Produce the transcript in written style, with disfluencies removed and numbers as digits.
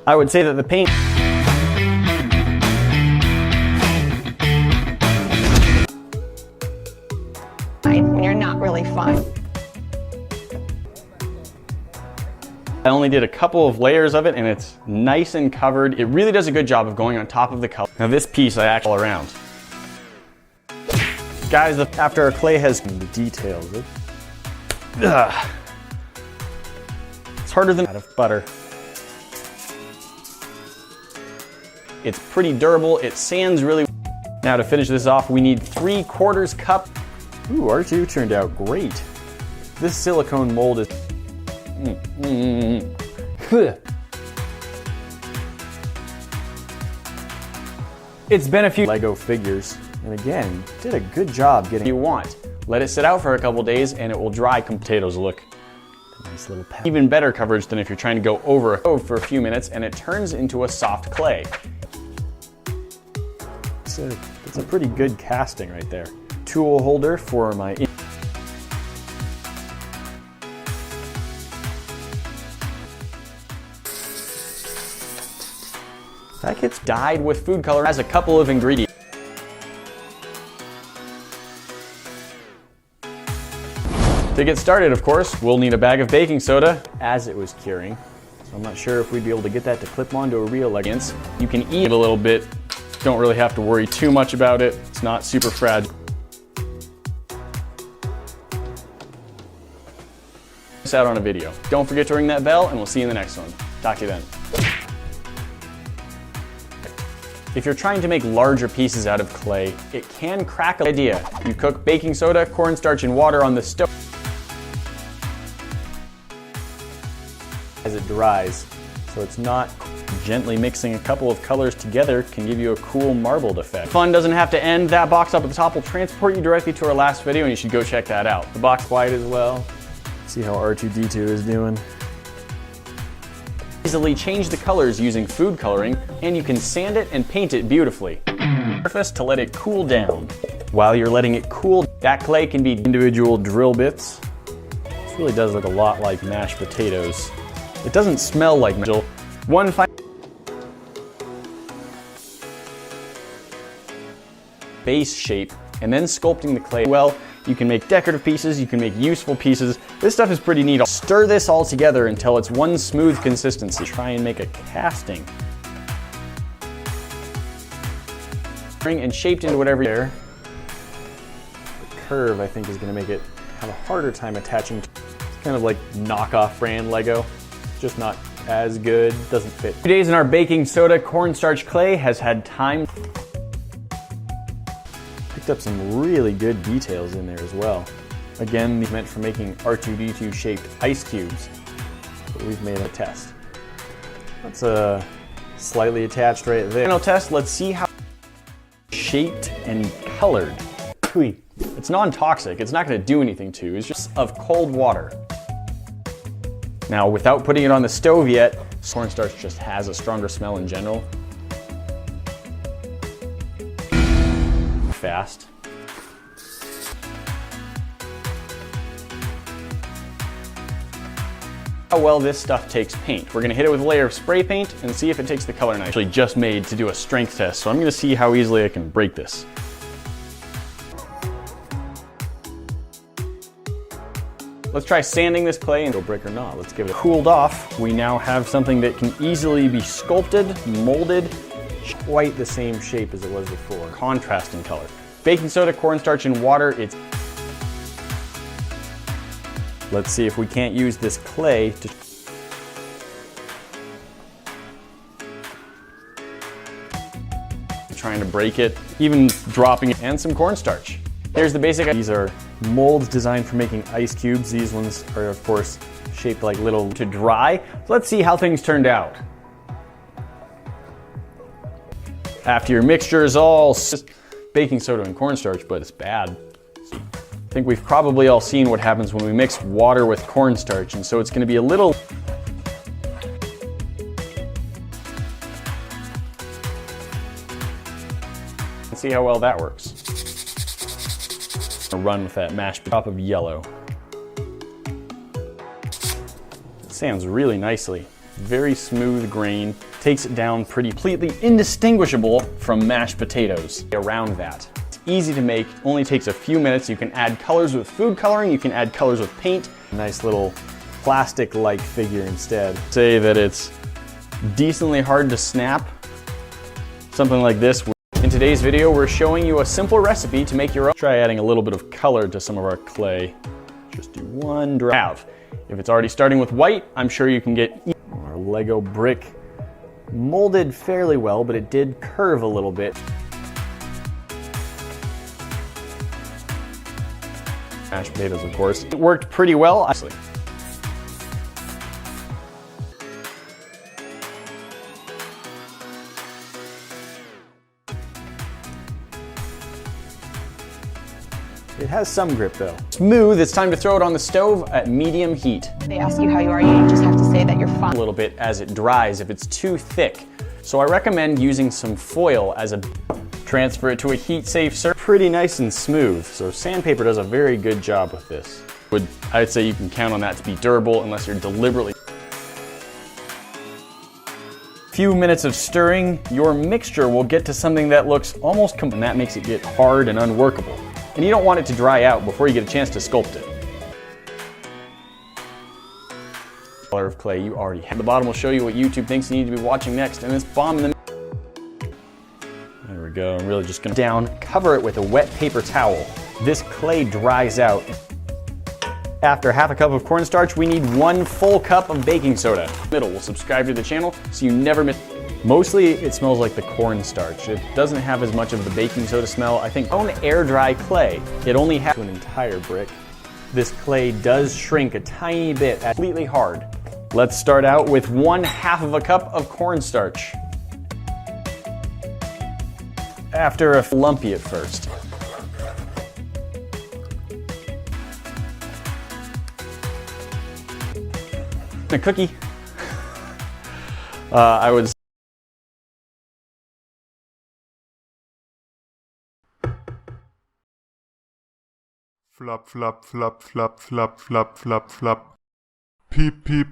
I would say that the paint when you're not really fine. I only did a couple of layers of it and it's nice and covered. It really does a good job of going on top of the color. Now this piece I actually all around. Guys, after our clay has the details, it's harder than out of butter. It's pretty durable, it sands really. Now to finish this off, we need 3/4 cup. Ooh, R2 turned out great. This silicone mold is It's been a few Lego figures, and again, did a good job getting you want. Let it sit out for a couple days and it will dry. Potatoes look nice little pack. Even better coverage than if you're trying to go over a stove for a few minutes and it turns into a soft clay. It's a pretty good casting right there. Tool holder for my that gets dyed with food color. Has a couple of ingredients. To get started, of course, we'll need a bag of baking soda as it was curing. So I'm not sure if we'd be able to get that to clip onto a real leggings. You can eat it a little bit. Don't really have to worry too much about it. It's not super fragile. This out on a video. Don't forget to ring that bell and we'll see you in the next one. Talk to you then. If you're trying to make larger pieces out of clay, it can crack. An idea. You cook baking soda, cornstarch, and water on the stove as it dries, so it's not gently mixing a couple of colors together can give you a cool marbled effect. Fun doesn't have to end. That box up at the top will transport you directly to our last video and you should go check that out. The box white as well. See how R2-D2 is doing. Easily change the colors using food coloring, and you can sand it and paint it beautifully. Surface to let it cool down. While you're letting it cool, that clay can be individual drill bits. This really does look a lot like mashed potatoes. It doesn't smell like mashed. One fine base shape, and then sculpting the clay well. You can make decorative pieces, you can make useful pieces. This stuff is pretty neat. I'll stir this all together until it's one smooth consistency. Try and make a casting. And shaped into whatever there. The curve, I think, is gonna make it have a harder time attaching. It's kind of like knockoff brand Lego. Just not as good, doesn't fit. 2 days in our baking soda cornstarch clay has had time. Picked up some really good details in there as well. Again, these meant for making R2-D2 shaped ice cubes. But we've made a test. That's slightly attached right there. Final test, let's see how shaped and colored. It's non-toxic, it's not gonna do anything to you. It's just of cold water. Now, without putting it on the stove yet, cornstarch just has a stronger smell in general. Fast. How well this stuff takes paint. We're gonna hit it with a layer of spray paint and see if it takes the color nice. Actually just made to do a strength test, so I'm gonna see how easily I can break this. Let's try sanding this clay and go brick or not. Let's give it cooled off. We now have something that can easily be sculpted, molded, quite the same shape as it was before. Contrast in color. Baking soda, cornstarch, and water, it's... Let's see if we can't use this clay to... Trying to break it, even dropping it, and some cornstarch. Here's the basic. These are molds designed for making ice cubes. These ones are, of course, shaped like little to dry. So let's see how things turned out. After your mixture is all baking soda and cornstarch, but it's bad. I think we've probably all seen what happens when we mix water with cornstarch, and so it's going to be a little... Let's see how well that works. I'll run with that mashed top of yellow. It sands really nicely. Very smooth grain, takes it down pretty completely indistinguishable from mashed potatoes. Around that. It's easy to make, only takes a few minutes. You can add colors with food coloring, you can add colors with paint. Nice little plastic-like figure instead. Say that it's decently hard to snap, something like this. In today's video, we're showing you a simple recipe to make your own. Try adding a little bit of color to some of our clay. Just do one drop. If it's already starting with white, I'm sure you can get our Lego brick molded fairly well, but it did curve a little bit. Mashed potatoes, of course. It worked pretty well, actually. It has some grip though. Smooth, it's time to throw it on the stove at medium heat. They ask you how you are, you just have to say that you're fine. A little bit as it dries if it's too thick. So I recommend using some foil as a transfer it to a heat-safe surface. Pretty nice and smooth, so sandpaper does a very good job with this. I'd say you can count on that to be durable unless you're deliberately. Few minutes of stirring, your mixture will get to something that looks almost and that makes it get hard and unworkable. And you don't want it to dry out before you get a chance to sculpt it. Color of clay you already have. The bottom will show you what YouTube thinks you need to be watching next, and this bomb in the. There we go. I'm really just gonna down, cover it with a wet paper towel. This clay dries out. After half a cup of cornstarch, we need 1 full cup of baking soda. Middle will subscribe to the channel so you never miss. Mostly it smells like the cornstarch. It doesn't have as much of the baking soda smell. I think own air dry clay. It only has an entire brick. This clay does shrink a tiny bit, completely hard. Let's start out with 1/2 cup of cornstarch. After a lumpy at first. A cookie. I would. Flop, flop, flop, flop, flop, flop, flop, flop. Peep, peep.